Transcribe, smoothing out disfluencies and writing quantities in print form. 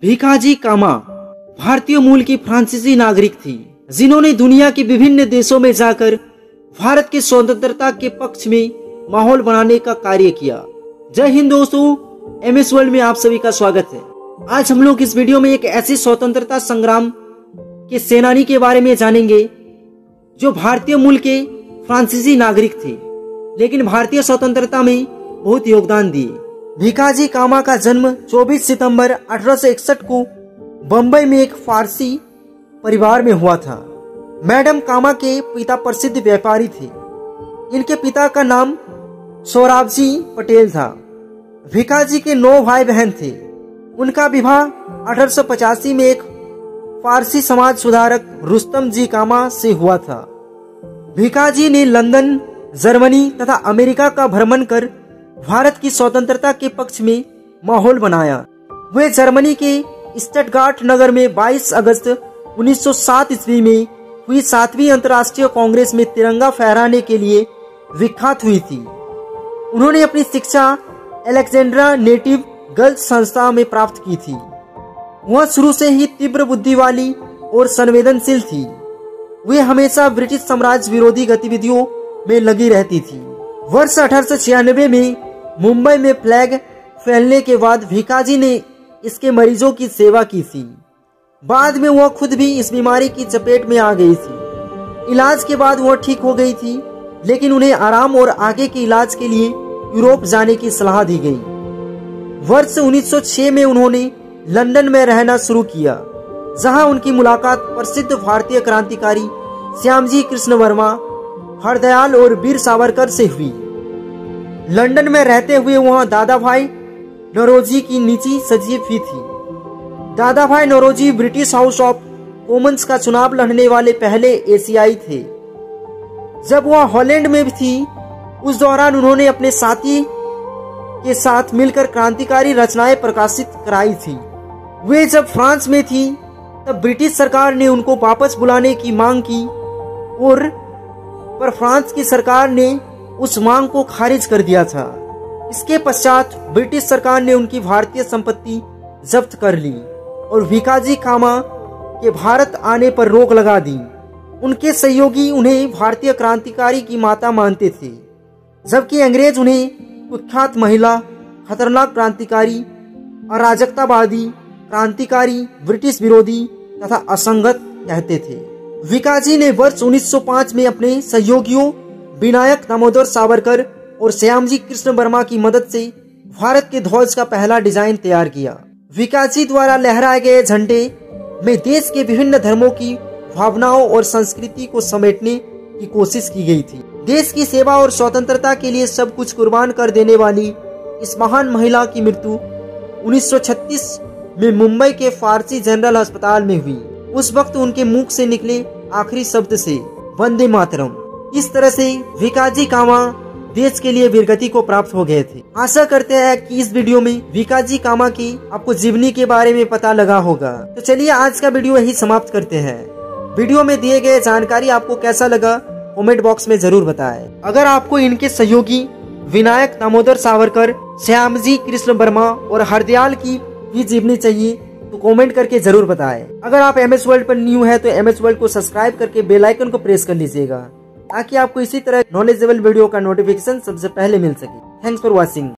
भीकाजी कामा भारतीय मूल की फ्रांसीसी नागरिक थी, जिन्होंने दुनिया के विभिन्न देशों में जाकर भारत की स्वतंत्रता के पक्ष में माहौल बनाने का कार्य किया। जय हिंद दोस्तों, MS वर्ल्ड में आप सभी का स्वागत है। आज हम लोग इस वीडियो में एक ऐसे स्वतंत्रता संग्राम के सेनानी के बारे में जानेंगे जो भारतीय मूल के फ्रांसीसी नागरिक थे, लेकिन भारतीय स्वतंत्रता में बहुत योगदान दिए। भीकाजी कामा का जन्म 24 सितंबर 1861 को बम्बई में एक फारसी परिवार में हुआ था। मैडम कामा के पिता प्रसिद्ध व्यापारी थे। इनके पिता का नाम सोराबजी पटेल था। भीकाजी के 9 भाई बहन थे। उनका विवाह 1885 में एक फारसी समाज सुधारक रुस्तम जी कामा से हुआ था। भीकाजी ने लंदन, जर्मनी तथा अमेरिका का भ्रमण कर भारत की स्वतंत्रता के पक्ष में माहौल बनाया। वे जर्मनी के स्टटगार्ट नगर में 22 अगस्त 1907 ईस्वी में हुई 7वीं अंतर्राष्ट्रीय कांग्रेस में तिरंगा फहराने के लिए विख्यात हुई थी। उन्होंने अपनी शिक्षा अलेक्जेंड्रा नेटिव गर्ल्स संस्था में प्राप्त की थी। वह शुरू से ही तीव्र बुद्धि वाली और संवेदनशील थी। वे हमेशा ब्रिटिश साम्राज्य विरोधी गतिविधियों में लगी रहती थी। वर्ष 1896 में मुंबई में प्लेग फैलने के बाद भीकाजी ने इसके मरीजों की सेवा की थी। बाद में वह खुद भी इस बीमारी की चपेट में आ गई थी। इलाज के बाद वह ठीक हो गई थी, लेकिन उन्हें आराम और आगे के इलाज के लिए यूरोप जाने की सलाह दी गई। वर्ष 1906 में उन्होंने लंदन में रहना शुरू किया, जहां उनकी मुलाकात प्रसिद्ध भारतीय क्रांतिकारी श्यामजी कृष्ण वर्मा, हरदयाल और वीर सावरकर से हुई। लंदन में रहते हुए वहां दादा भाई नौरोजी की निजी सचिव भी थी। Dadabhai Naoroji British House of Commons का चुनाव लड़ने वाले पहले एशियाई थे। जब वह हॉलैंड में थी, उस दौरान उन्होंने अपने साथी के साथ मिलकर क्रांतिकारी रचनाएं प्रकाशित कराई थी। वे जब फ्रांस में थी, तब ब्रिटिश सरकार ने उनको वापस बुलाने की मांग की पर फ्रांस की सरकार ने उस मांग को खारिज कर दिया था। इसके पश्चात ब्रिटिश सरकार ने उनकी भारतीय संपत्ति जब्त कर ली और भीकाजी कामा के भारत आने पर रोक लगा दी। उनके सहयोगी उन्हें भारतीय क्रांतिकारी की माता मानते थे, जबकि अंग्रेज उन्हें कुख्यात महिला, खतरनाक क्रांतिकारी, अराजकतावादी, क्रांतिकारी, ब्रिटिश विरोधी तथा असंगत कहते थे। भीकाजी ने वर्ष 1905 में अपने सहयोगियों विनायक दामोदर सावरकर और श्यामजी कृष्ण वर्मा की मदद से भारत के ध्वज का पहला डिजाइन तैयार किया। भीकाजी द्वारा लहराए गए झंडे में देश के विभिन्न धर्मों की भावनाओं और संस्कृति को समेटने की कोशिश की गई थी। देश की सेवा और स्वतंत्रता के लिए सब कुछ कुर्बान कर देने वाली इस महान महिला की मृत्यु 1936 में मुंबई के फारसी जनरल अस्पताल में हुई। उस वक्त उनके मुख से निकले आखिरी शब्द से वंदे मातरम। इस तरह से भीकाजी कामा देश के लिए वीरगति को प्राप्त हो गए थे। आशा करते हैं कि इस वीडियो में भीकाजी कामा की आपको जीवनी के बारे में पता लगा होगा। तो चलिए आज का वीडियो यही समाप्त करते हैं। वीडियो में दिए गए जानकारी आपको कैसा लगा कमेंट बॉक्स में जरूर बताएं। अगर आपको इनके सहयोगी विनायक दामोदर सावरकर, श्यामजी कृष्ण वर्मा और हरदयाल की भी जीवनी चाहिए तो कमेंट करके जरूर बताएं। अगर आप MS वर्ल्ड पर न्यू है तो MS वर्ल्ड को सब्सक्राइब करके बेल आइकन को प्रेस कर लीजिएगा, ताकि आपको इसी तरह नॉलेजेबल वीडियो का नोटिफिकेशन सबसे पहले मिल सके। Thanks for watching.